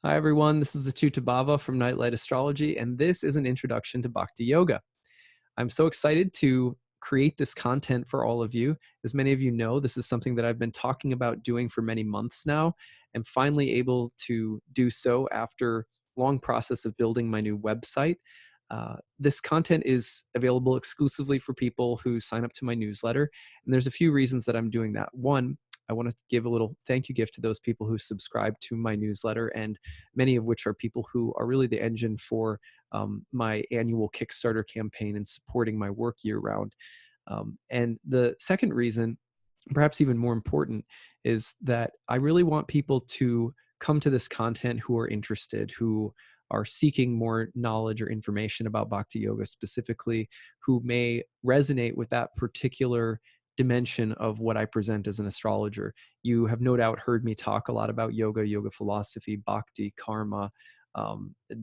Hi, everyone. This is acyuta-bhava from Nightlight Astrology, and this is an introduction to Bhakti Yoga. I'm so excited to create this content for all of you. As many of you know, this is something that I've been talking about doing for many months now, and finally able to do so after a long process of building my new website. This content is available exclusively for people who sign up to my newsletter, and there's a few reasons that I'm doing that. One, I want to give a little thank you gift to those people who subscribe to my newsletter, and many of which are people who are really the engine for my annual Kickstarter campaign and supporting my work year round. And the second reason, perhaps even more important, is that I really want people to come to this content who are interested, who are seeking more knowledge or information about Bhakti Yoga specifically, who may resonate with that particular dimension of what I present as an astrologer. You have no doubt heard me talk a lot about yoga, yoga philosophy, bhakti, karma,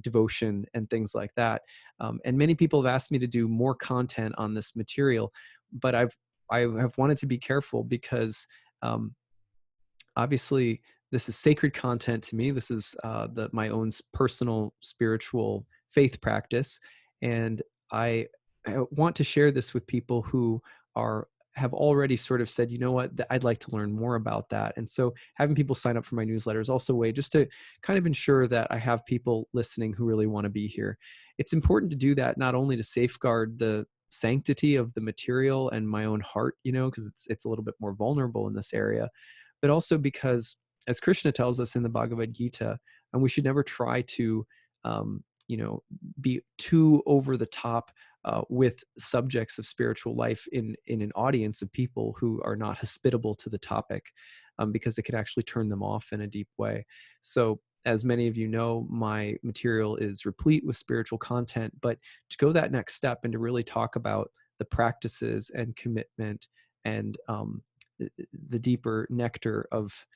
devotion, and things like that. And many people have asked me to do more content on this material, but I have wanted to be careful because obviously this is sacred content to me. This is my own personal spiritual faith practice, and I want to share this with people who have already sort of said, you know what, I'd like to learn more about that. And so having people sign up for my newsletter is also a way just to kind of ensure that I have people listening who really want to be here. It's important to do that, not only to safeguard the sanctity of the material and my own heart, because it's a little bit more vulnerable in this area, but also because, as Krishna tells us in the Bhagavad Gita, and we should never try to, be too over the top with subjects of spiritual life in an audience of people who are not hospitable to the topic, because it could actually turn them off in a deep way. So, as many of you know, my material is replete with spiritual content, but to go that next step and to really talk about the practices and commitment and the deeper nectar of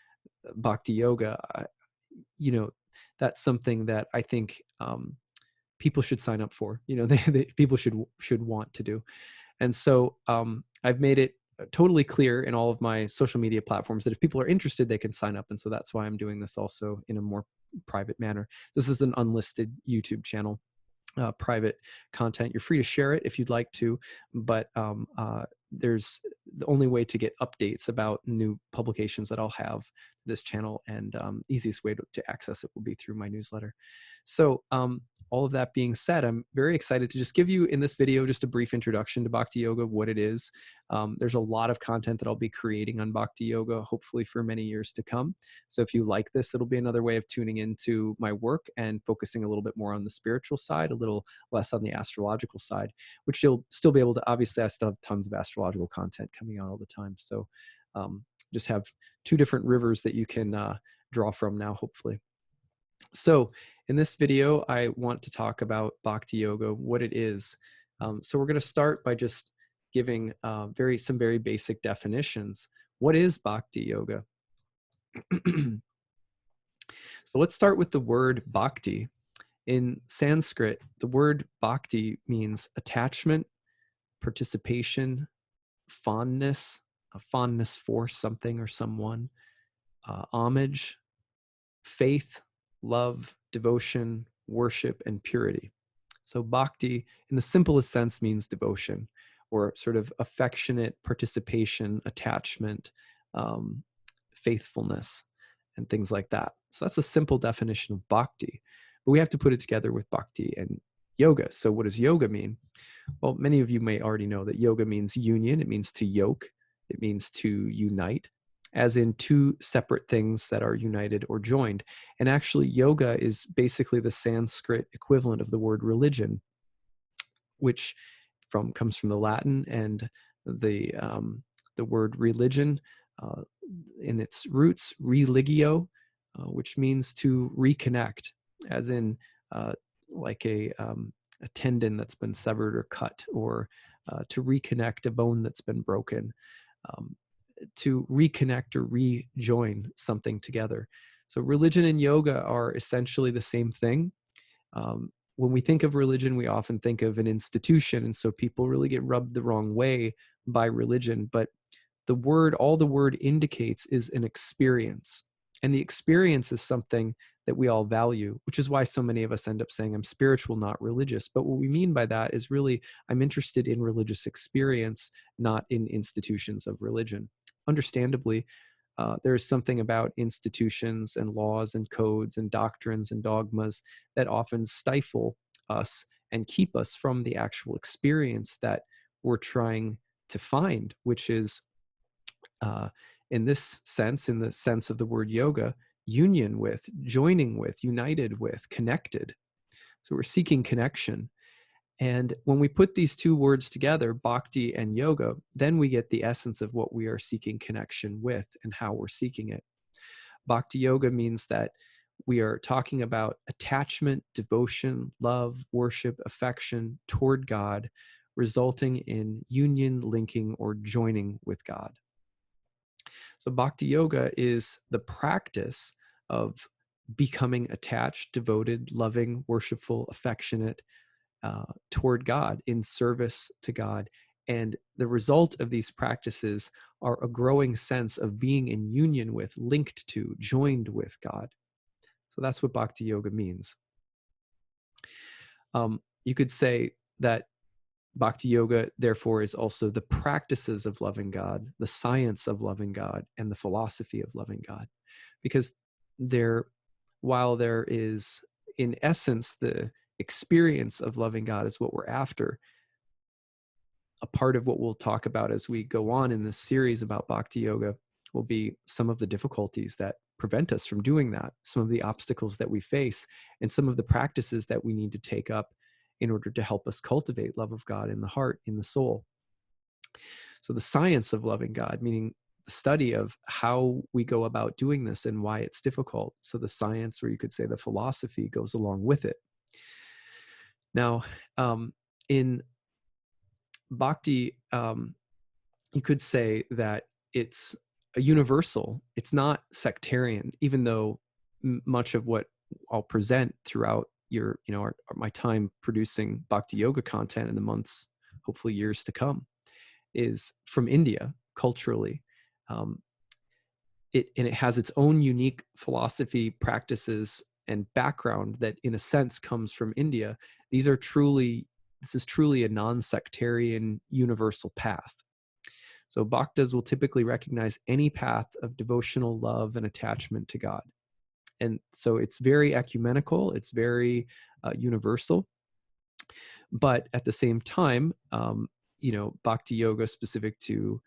Bhakti Yoga, that's something that I think people should sign up for. People should want to do. And so I've made it totally clear in all of my social media platforms that if people are interested, they can sign up. And so that's why I'm doing this also in a more private manner. This is an unlisted YouTube channel. Private content. You're free to share it if you'd like to, but there's the only way to get updates about new publications that I'll have this channel, and easiest way to access it will be through my newsletter. So all of that being said, I'm very excited to just give you in this video just a brief introduction to Bhakti Yoga, what it is. There's a lot of content that I'll be creating on Bhakti Yoga, hopefully for many years to come. So if you like this, it'll be another way of tuning into my work and focusing a little bit more on the spiritual side, a little less on the astrological side, which you'll still be able to. Obviously, I still have tons of astrological content coming out all the time. So just have two different rivers that you can draw from now, hopefully. So in this video, I want to talk about Bhakti Yoga, what it is. So we're going to start by just giving some very basic definitions. What is Bhakti Yoga? So let's start with the word bhakti. In Sanskrit, the word bhakti means attachment, participation, fondness, a fondness for something or someone, homage, faith, love, devotion, worship, and purity. So bhakti, in the simplest sense, means devotion, or sort of affectionate participation, attachment, faithfulness, and things like that. So that's a simple definition of bhakti. But we have to put it together with bhakti and yoga. So what does yoga mean? Well, many of you may already know that yoga means union. It means to yoke. It means to unite, as in two separate things that are united or joined. And actually, yoga is basically the Sanskrit equivalent of the word religion, which comes from the Latin, and the word religion in its roots, religio, which means to reconnect, as in like a tendon that's been severed or cut, or to reconnect a bone that's been broken, to reconnect or rejoin something together. So religion and yoga are essentially the same thing. When we think of religion, we often think of an institution, and so people really get rubbed the wrong way by religion. But all the word indicates is an experience. And the experience is something that we all value, which is why so many of us end up saying, I'm spiritual, not religious. But what we mean by that is really, I'm interested in religious experience, not in institutions of religion. Understandably, there is something about institutions and laws and codes and doctrines and dogmas that often stifle us and keep us from the actual experience that we're trying to find, which is, in this sense, in the sense of the word yoga, union with, joining with, united with, connected. So we're seeking connection. And when we put these two words together, bhakti and yoga, then we get the essence of what we are seeking connection with and how we're seeking it. Bhakti yoga means that we are talking about attachment, devotion, love, worship, affection toward God, resulting in union, linking, or joining with God. So Bhakti Yoga is the practice of becoming attached, devoted, loving, worshipful, affectionate toward God, in service to God. And the result of these practices are a growing sense of being in union with, linked to, joined with God. So that's what Bhakti Yoga means. You could say that Bhakti Yoga, therefore, is also the practices of loving God, the science of loving God, and the philosophy of loving God. Because while there is, in essence, the experience of loving God is what we're after, a part of what we'll talk about as we go on in this series about Bhakti Yoga will be some of the difficulties that prevent us from doing that, some of the obstacles that we face, and some of the practices that we need to take up in order to help us cultivate love of God in the heart, in the soul. So the science of loving God, meaning the study of how we go about doing this and why it's difficult. So the science, or you could say the philosophy, goes along with it. Now, in Bhakti, you could say that it's a universal. It's not sectarian, even though much of what I'll present throughout my time producing Bhakti Yoga content in the months, hopefully years to come, is from India culturally. And it has its own unique philosophy, practices, and background that, in a sense, comes from India. This is truly a non-sectarian universal path. So bhaktas will typically recognize any path of devotional love and attachment to God. And so it's very ecumenical, it's very universal. But at the same time, Bhakti Yoga specific to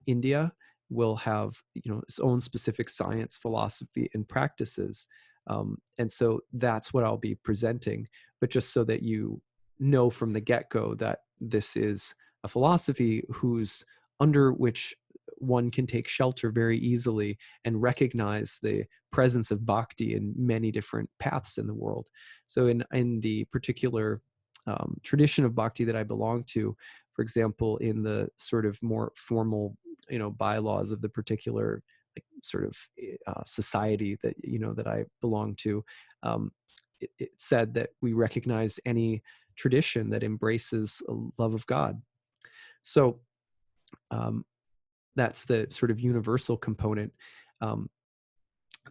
India will have its own specific science, philosophy, and practices. And so that's what I'll be presenting. But just so that you know from the get-go that this is a philosophy under which one can take shelter very easily and recognize the presence of bhakti in many different paths in the world. So in the particular tradition of bhakti that I belong to, for example, in the sort of more formal, bylaws of the particular sort of society that I belong to, it said that we recognize any tradition that embraces a love of God. So that's the sort of universal component.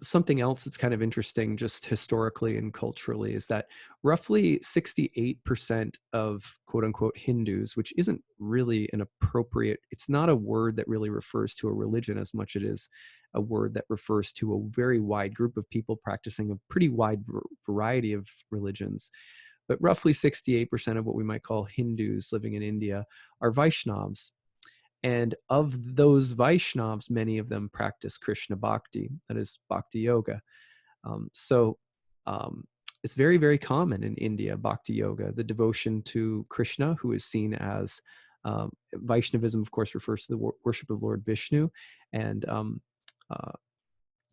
Something else that's kind of interesting just historically and culturally is that roughly 68% of quote unquote Hindus, which isn't really it's not a word that really refers to a religion as much as it is a word that refers to a very wide group of people practicing a pretty wide variety of religions. But roughly 68% of what we might call Hindus living in India are Vaishnavas. And of those Vaishnavas, many of them practice Krishna Bhakti, that is Bhakti Yoga. So it's very, very common in India, Bhakti Yoga, the devotion to Krishna, who is seen as Vaishnavism, of course, refers to the worship of Lord Vishnu, and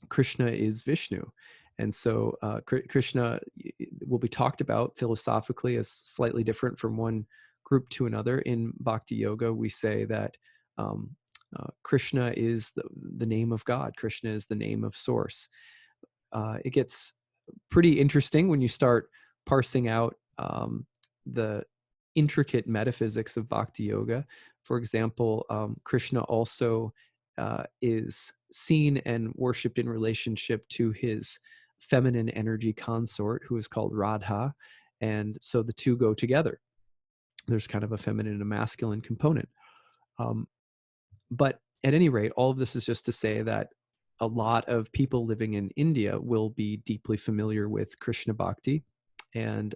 Krishna is Vishnu. And so Krishna will be talked about philosophically as slightly different from one group to another. In Bhakti Yoga, we say that Krishna is the name of God. Krishna is the name of source. It gets pretty interesting when you start parsing out the intricate metaphysics of Bhakti Yoga. For example, Krishna also is seen and worshipped in relationship to his feminine energy consort who is called Radha. And so the two go together. There's kind of a feminine and a masculine component. But at any rate, all of this is just to say that a lot of people living in India will be deeply familiar with Krishna Bhakti. And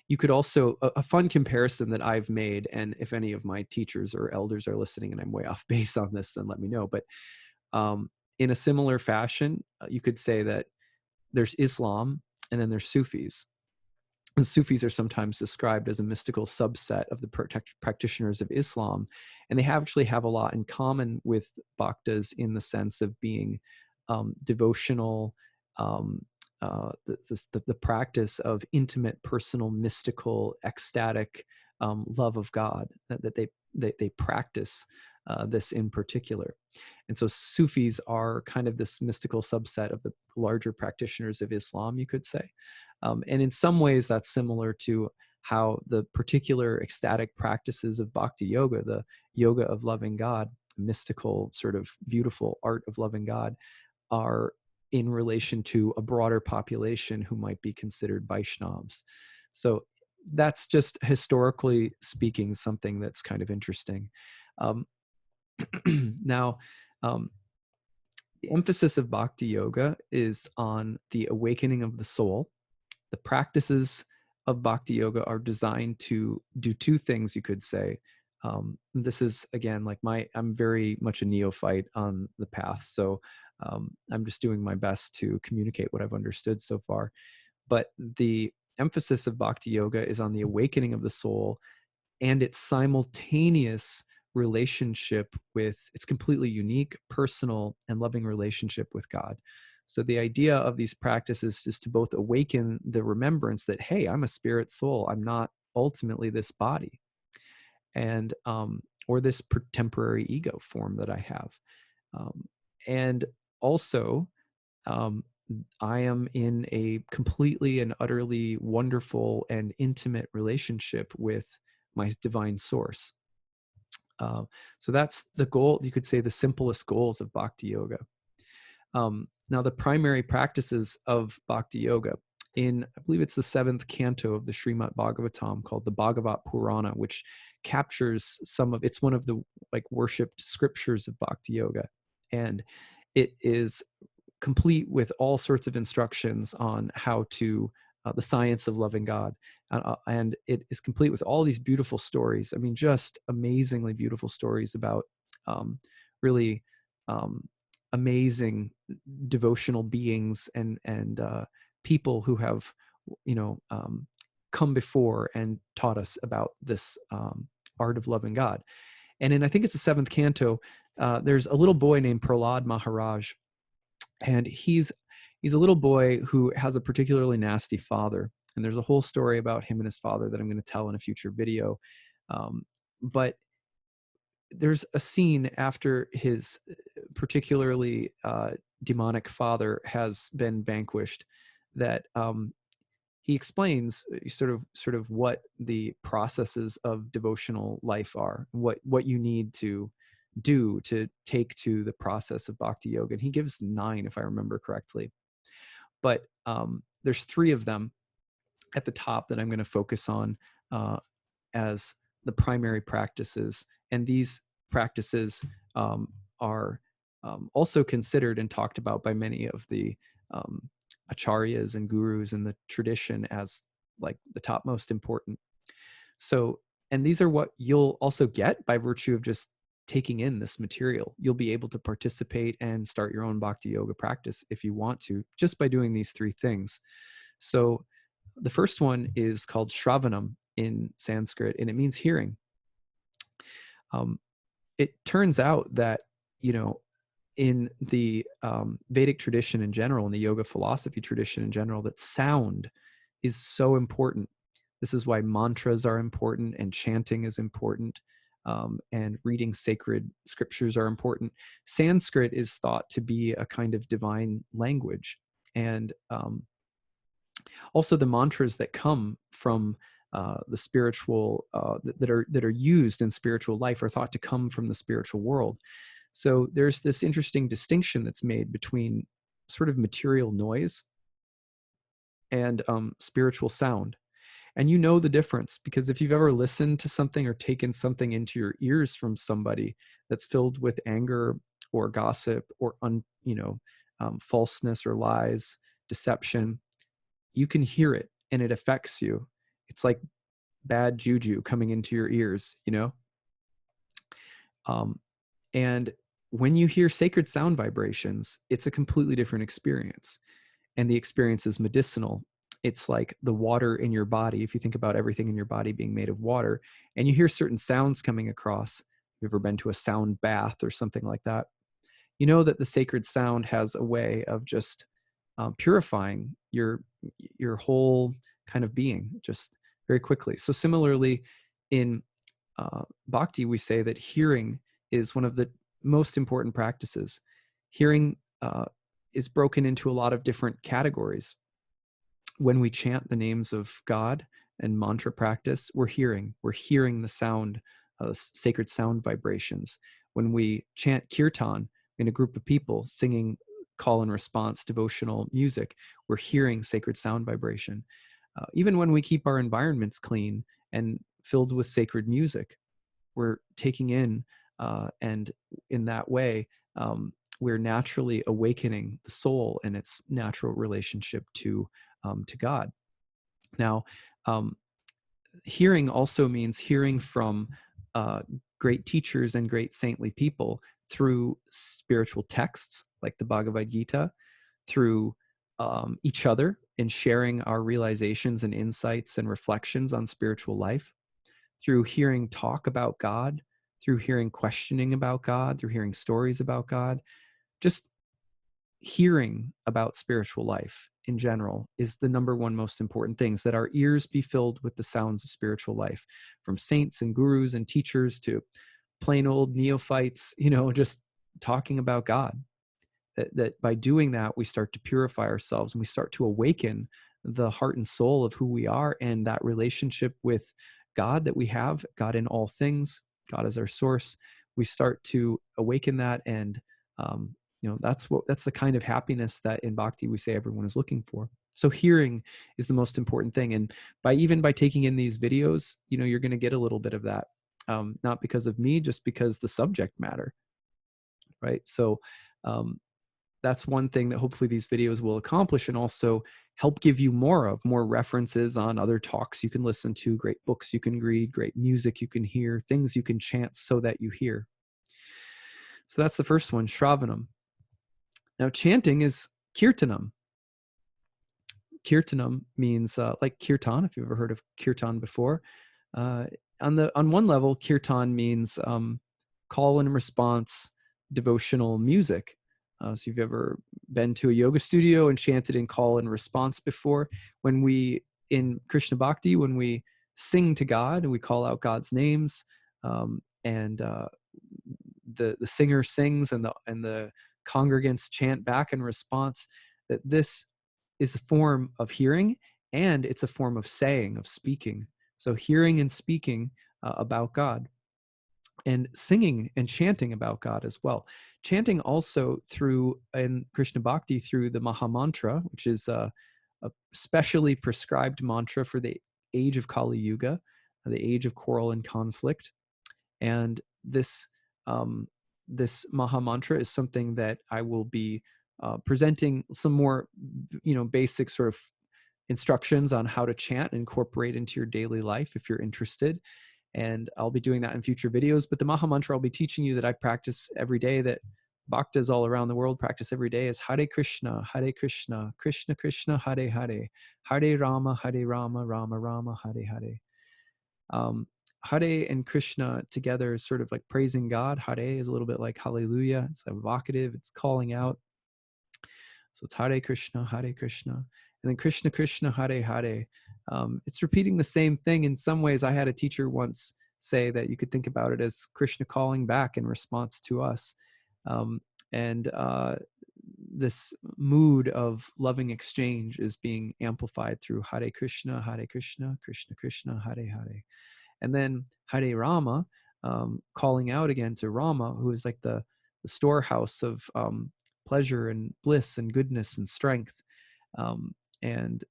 you could also, a fun comparison that I've made, and if any of my teachers or elders are listening and I'm way off base on this, then let me know. But in a similar fashion, you could say that there's Islam and then there's Sufis. And Sufis are sometimes described as a mystical subset of the practitioners of Islam, and they actually have a lot in common with Bhaktas in the sense of being devotional, the practice of intimate, personal, mystical, ecstatic love of God that they practice this in particular. And so Sufis are kind of this mystical subset of the larger practitioners of Islam, you could say. And in some ways, that's similar to how the particular ecstatic practices of Bhakti Yoga, the yoga of loving God, mystical, sort of beautiful art of loving God, are in relation to a broader population who might be considered Vaishnavas. So that's just historically speaking something that's kind of interesting. Now, the emphasis of Bhakti Yoga is on the awakening of the soul. The practices of Bhakti Yoga are designed to do two things, you could say. This is, again, like I'm very much a neophyte on the path, so I'm just doing my best to communicate what I've understood so far. But the emphasis of Bhakti Yoga is on the awakening of the soul and its simultaneous relationship with its completely unique, personal, and loving relationship with God. So the idea of these practices is to both awaken the remembrance that, hey, I'm a spirit soul. I'm not ultimately this body, and or this temporary ego form that I have. And also, I am in a completely and utterly wonderful and intimate relationship with my divine source. So that's the goal, you could say, the simplest goals of Bhakti Yoga. Now, the primary practices of Bhakti Yoga, I believe it's the 7th canto of the Srimad Bhagavatam, called the Bhagavat Purana, which captures it's one of the worshipped scriptures of Bhakti Yoga. And it is complete with all sorts of instructions on how to, the science of loving God. And it is complete with all these beautiful stories. I mean, just amazingly beautiful stories about really amazing devotional beings and people who have, come before and taught us about this art of loving God. And I think it's the 7th canto, there's a little boy named Prahlad Maharaj, and he's a little boy who has a particularly nasty father. And there's a whole story about him and his father that I'm going to tell in a future video. But there's a scene after his particularly demonic father has been vanquished that he explains sort of what the processes of devotional life are, what you need to do to take to the process of Bhakti Yoga. And he gives 9, if I remember correctly. But there's 3 of them at the top that I'm going to focus on as the primary practices. And these practices are also considered and talked about by many of the acharyas and gurus in the tradition as like the top most important. So, and these are what you'll also get by virtue of just taking in this material. You'll be able to participate and start your own Bhakti Yoga practice if you want to, just by doing these 3 things. So the first one is called sravanam in Sanskrit, and it means hearing. It turns out that, in the Vedic tradition in general, in the yoga philosophy tradition in general, that sound is so important. This is why mantras are important and chanting is important, and reading sacred scriptures are important. Sanskrit is thought to be a kind of divine language. And also the mantras that come from the spiritual, that are used in spiritual life are thought to come from the spiritual world. So there's this interesting distinction that's made between sort of material noise and spiritual sound. And you know the difference, because if you've ever listened to something or taken something into your ears from somebody that's filled with anger or gossip or falseness or lies, deception, you can hear it and it affects you. It's like bad juju coming into your ears. Um, and when you hear sacred sound vibrations, it's a completely different experience. And the experience is medicinal. It's like the water in your body. If you think about everything in your body being made of water, and you hear certain sounds coming across, you've ever been to a sound bath or something like that, you know that the sacred sound has a way of just purifying your whole kind of being just very quickly. So similarly, in bhakti, we say that hearing is one of the most important practices. Hearing is broken into a lot of different categories. When we chant the names of God and mantra practice, we're hearing the sound, sacred sound vibrations. When we chant kirtan in a group of people singing call and response devotional music, we're hearing sacred sound vibration. Even when we keep our environments clean and filled with sacred music, we're taking in, and in that way, we're naturally awakening the soul and its natural relationship to God. Now, hearing also means hearing from great teachers and great saintly people through spiritual texts like the Bhagavad Gita, through each other and sharing our realizations and insights and reflections on spiritual life, through hearing talk about God, through hearing questioning about God, through hearing stories about God. Just hearing about spiritual life in general is the number one most important things, that our ears be filled with the sounds of spiritual life, from saints and gurus and teachers to plain old neophytes, just talking about God. That by doing that, we start to purify ourselves and we start to awaken the heart and soul of who we are, and that relationship with God that we have, God in all things, God as our source. We start to awaken that, and that's the kind of happiness that in bhakti we say everyone is looking for. So hearing is the most important thing, and by taking in these videos, you're going to get a little bit of that, not because of me, just because the subject matter, right? So um, that's one thing that hopefully these videos will accomplish, and also help give you more references on other talks you can listen to, great books you can read, great music you can hear, things you can chant so that you hear. So that's the first one, sravanam. Now, chanting is kirtanam. Kirtanam means like kirtan, if you've ever heard of kirtan before. On one level, kirtan means call and response devotional music. So if you've ever been to a yoga studio and chanted in call and response before, when we, in Krishna Bhakti, when we sing to God and we call out God's names, and the singer sings and the congregants chant back in response, that this is a form of hearing, and it's a form of saying, of speaking. So hearing and speaking about God, and singing and chanting about God as well. Chanting also through, in Krishna Bhakti, through the Maha Mantra, which is a specially prescribed mantra for the age of Kali Yuga, the age of quarrel and conflict. And this Maha Mantra is something that I will be presenting some more, basic sort of instructions on how to chant and incorporate into your daily life if you're interested. And I'll be doing that in future videos. But the Maha Mantra I'll be teaching you, that I practice every day, that bhaktas all around the world practice every day, is Hare Krishna, Krishna Krishna, Hare Hare, Hare Rama, Rama Rama, Hare Hare. Hare and Krishna together is sort of like praising God. Hare is a little bit like hallelujah. It's evocative. It's calling out. So it's Hare Krishna, and then Krishna Krishna, Hare Hare. It's repeating the same thing. In some ways, I had a teacher once say that you could think about it as Krishna calling back in response to us. And this mood of loving exchange is being amplified through Hare Krishna, Krishna Krishna, Hare Hare. And then Hare Rama, calling out again to Rama, who is like the storehouse of pleasure and bliss and goodness and strength. And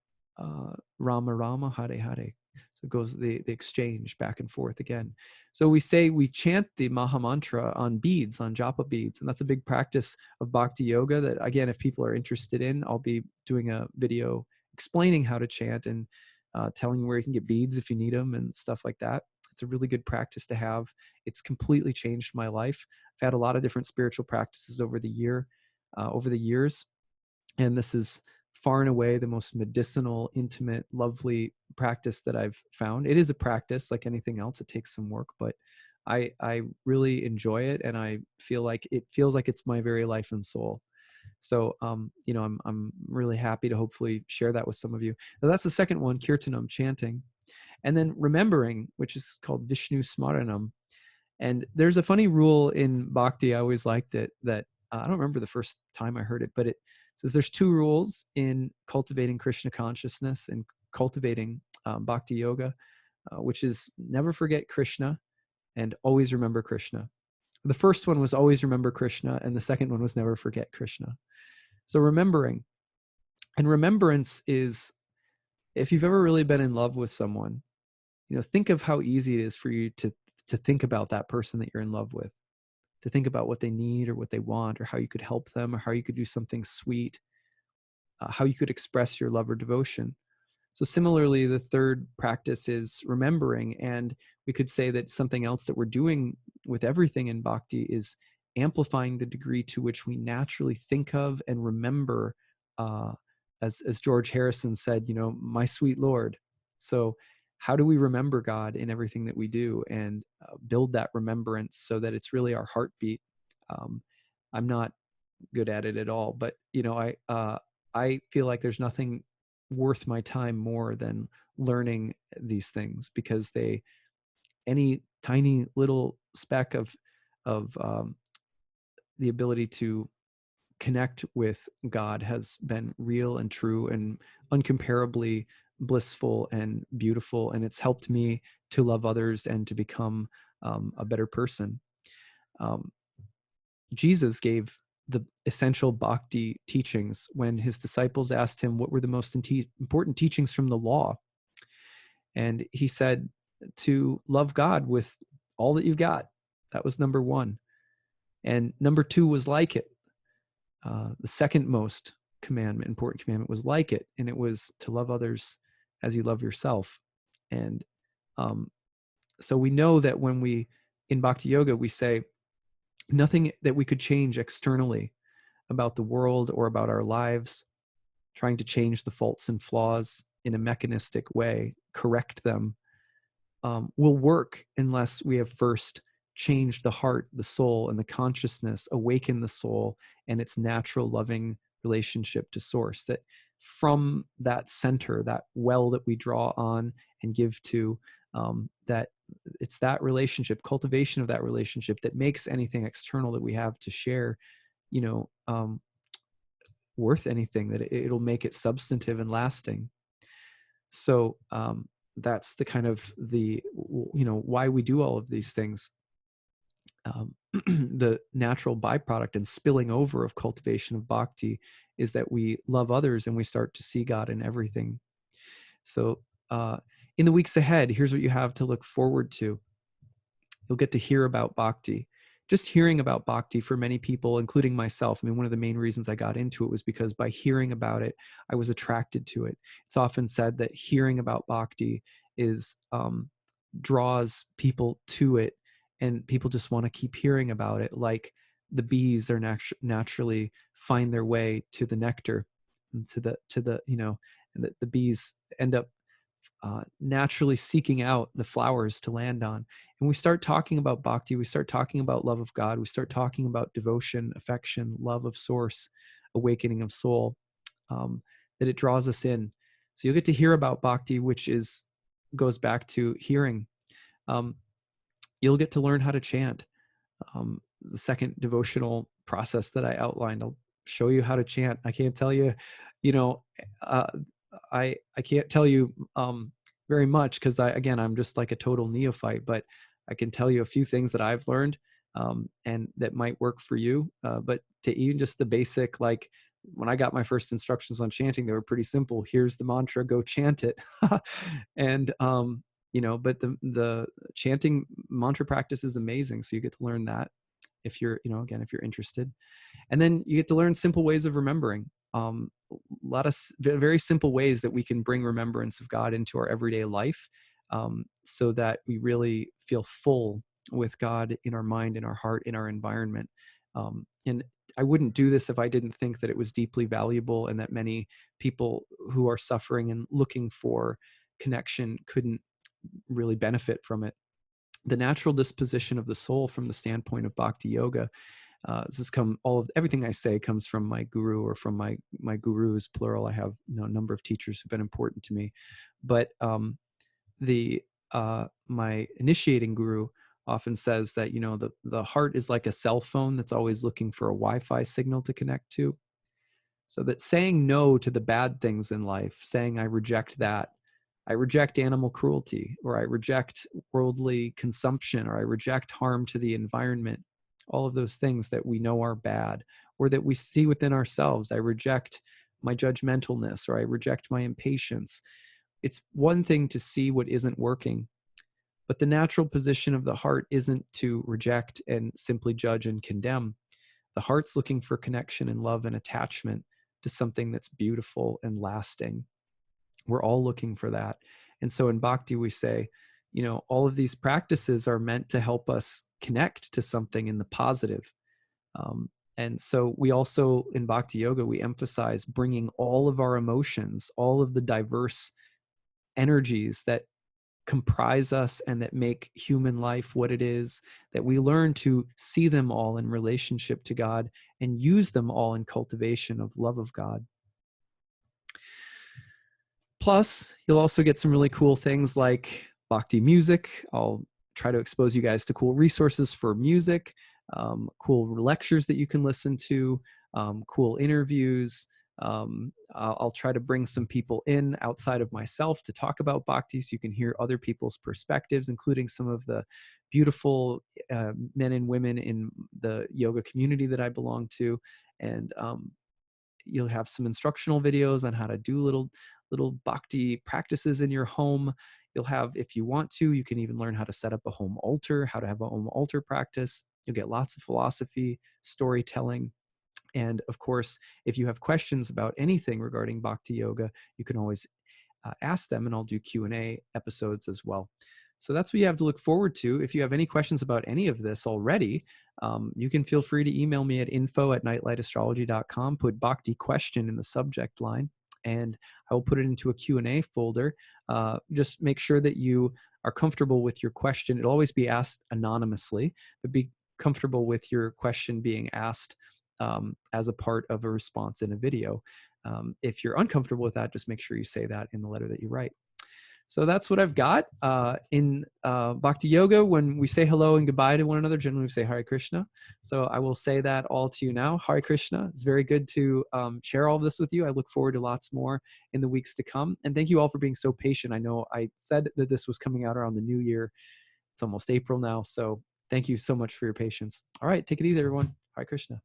Rama Rama, Hare Hare. So it goes the exchange back and forth again. So we chant the Maha Mantra on beads, on japa beads, and that's a big practice of Bhakti Yoga that, again, if people are interested in, I'll be doing a video explaining how to chant and telling you where you can get beads if you need them and stuff like that. It's a really good practice to have. It's completely changed my life. I've had a lot of different spiritual practices over the years, and this is far and away the most medicinal, intimate, lovely practice that I've found. It is a practice like anything else. It takes some work, but I really enjoy it, and I feel like it feels like it's my very life and soul. So, I'm really happy to hopefully share that with some of you. Now, that's the second one, Kirtanam, chanting, and then remembering, which is called Visnu smaranam. And there's a funny rule in Bhakti. I always liked it, that I don't remember the first time I heard it, but it says there's two rules in cultivating Krishna consciousness and cultivating Bhakti Yoga, which is never forget Krishna and always remember Krishna. The first one was always remember Krishna, and the second one was never forget Krishna. So remembering, and remembrance is, if you've ever really been in love with someone, think of how easy it is for you to think about that person that you're in love with, to think about what they need or what they want, or how you could help them, or how you could do something sweet, how you could express your love or devotion. So similarly, the third practice is remembering. And we could say that something else that we're doing with everything in Bhakti is amplifying the degree to which we naturally think of and remember, as George Harrison said, my sweet Lord. So how do we remember God in everything that we do, and build that remembrance so that it's really our heartbeat? I'm not good at it at all, but I feel like there's nothing worth my time more than learning these things, because any tiny little speck of the ability to connect with God has been real and true and uncomparably blissful and beautiful, and it's helped me to love others and to become a better person. um, Jesus gave the essential bhakti teachings when his disciples asked him what were the most important teachings from the law. And he said to love God with all that you've got. That was number one. And number two was like it. The second most important commandment was like it. And it was to love others as you love yourself. And so we know that when in Bhakti Yoga, we say nothing that we could change externally about the world or about our lives, trying to change the faults and flaws in a mechanistic way, correct them, will work unless we have first changed the heart, the soul, and the consciousness, awaken the soul and its natural loving relationship to source. That from that center, that well that we draw on and give to, that it's that relationship, cultivation of that relationship, that makes anything external that we have to share, worth anything, that it'll make it substantive and lasting. So that's the kind of why we do all of these things. The natural byproduct and spilling over of cultivation of bhakti is that we love others and we start to see God in everything. So in the weeks ahead, here's what you have to look forward to. You'll get to hear about bhakti. Just hearing about bhakti for many people, including myself. I mean, one of the main reasons I got into it was because by hearing about it, I was attracted to it. It's often said that hearing about bhakti draws people to it, and people just want to keep hearing about it, like the bees are naturally find their way to the nectar, and to the and the bees end up naturally seeking out the flowers to land on. And we start talking about bhakti, we start talking about love of God, we start talking about devotion, affection, love of source, awakening of soul, that it draws us in. So you'll get to hear about bhakti, which goes back to hearing. You'll get to learn how to chant. The second devotional process that I outlined, I'll show you how to chant. I can't tell you, I can't tell you very much, because I'm just like a total neophyte, but I can tell you a few things that I've learned and that might work for you. But to even just the basic, like when I got my first instructions on chanting, they were pretty simple. Here's the mantra, go chant it. And, but the chanting mantra practice is amazing. So you get to learn that if you're, again, if you're interested. And then you get to learn simple ways of remembering. A lot of very simple ways that we can bring remembrance of God into our everyday life, so that we really feel full with God in our mind, in our heart, in our environment. And I wouldn't do this if I didn't think that it was deeply valuable, and that many people who are suffering and looking for connection couldn't really benefit from it. The natural disposition of the soul from the standpoint of Bhakti Yoga, everything I say comes from my guru, or from my gurus, plural. I have a number of teachers who've been important to me, but my initiating guru often says that the heart is like a cell phone that's always looking for a Wi-Fi signal to connect to. So that saying no to the bad things in life, saying I reject that, I reject animal cruelty, or I reject worldly consumption, or I reject harm to the environment, all of those things that we know are bad, or that we see within ourselves. I reject my judgmentalness, or I reject my impatience. It's one thing to see what isn't working, but the natural position of the heart isn't to reject and simply judge and condemn. The heart's looking for connection and love and attachment to something that's beautiful and lasting. We're all looking for that. And so in Bhakti, we say, all of these practices are meant to help us connect to something in the positive. And so we also, in Bhakti Yoga, we emphasize bringing all of our emotions, all of the diverse energies that comprise us and that make human life what it is, that we learn to see them all in relationship to God and use them all in cultivation of love of God. Plus, you'll also get some really cool things like Bhakti music. I'll try to expose you guys to cool resources for music, cool lectures that you can listen to, cool interviews. I'll try to bring some people in outside of myself to talk about Bhakti, so you can hear other people's perspectives, including some of the beautiful men and women in the yoga community that I belong to. And you'll have some instructional videos on how to do little Bhakti practices in your home. You'll have, if you want to, you can even learn how to set up a home altar, how to have a home altar practice. You'll get lots of philosophy, storytelling. And of course, if you have questions about anything regarding Bhakti Yoga, you can always ask them, and I'll do Q&A episodes as well. So that's what you have to look forward to. If you have any questions about any of this already, you can feel free to email me at info@nightlightastrology.com, put Bhakti question in the subject line, and I will put it into a Q&A folder. Just make sure that you are comfortable with your question. It'll always be asked anonymously, but be comfortable with your question being asked as a part of a response in a video. If you're uncomfortable with that, just make sure you say that in the letter that you write. So that's what I've got. In Bhakti Yoga, when we say hello and goodbye to one another, generally we say Hare Krishna. So I will say that all to you now. Hare Krishna. It's very good to share all of this with you. I look forward to lots more in the weeks to come. And thank you all for being so patient. I know I said that this was coming out around the new year. It's almost April now. So thank you so much for your patience. All right, take it easy, everyone. Hare Krishna.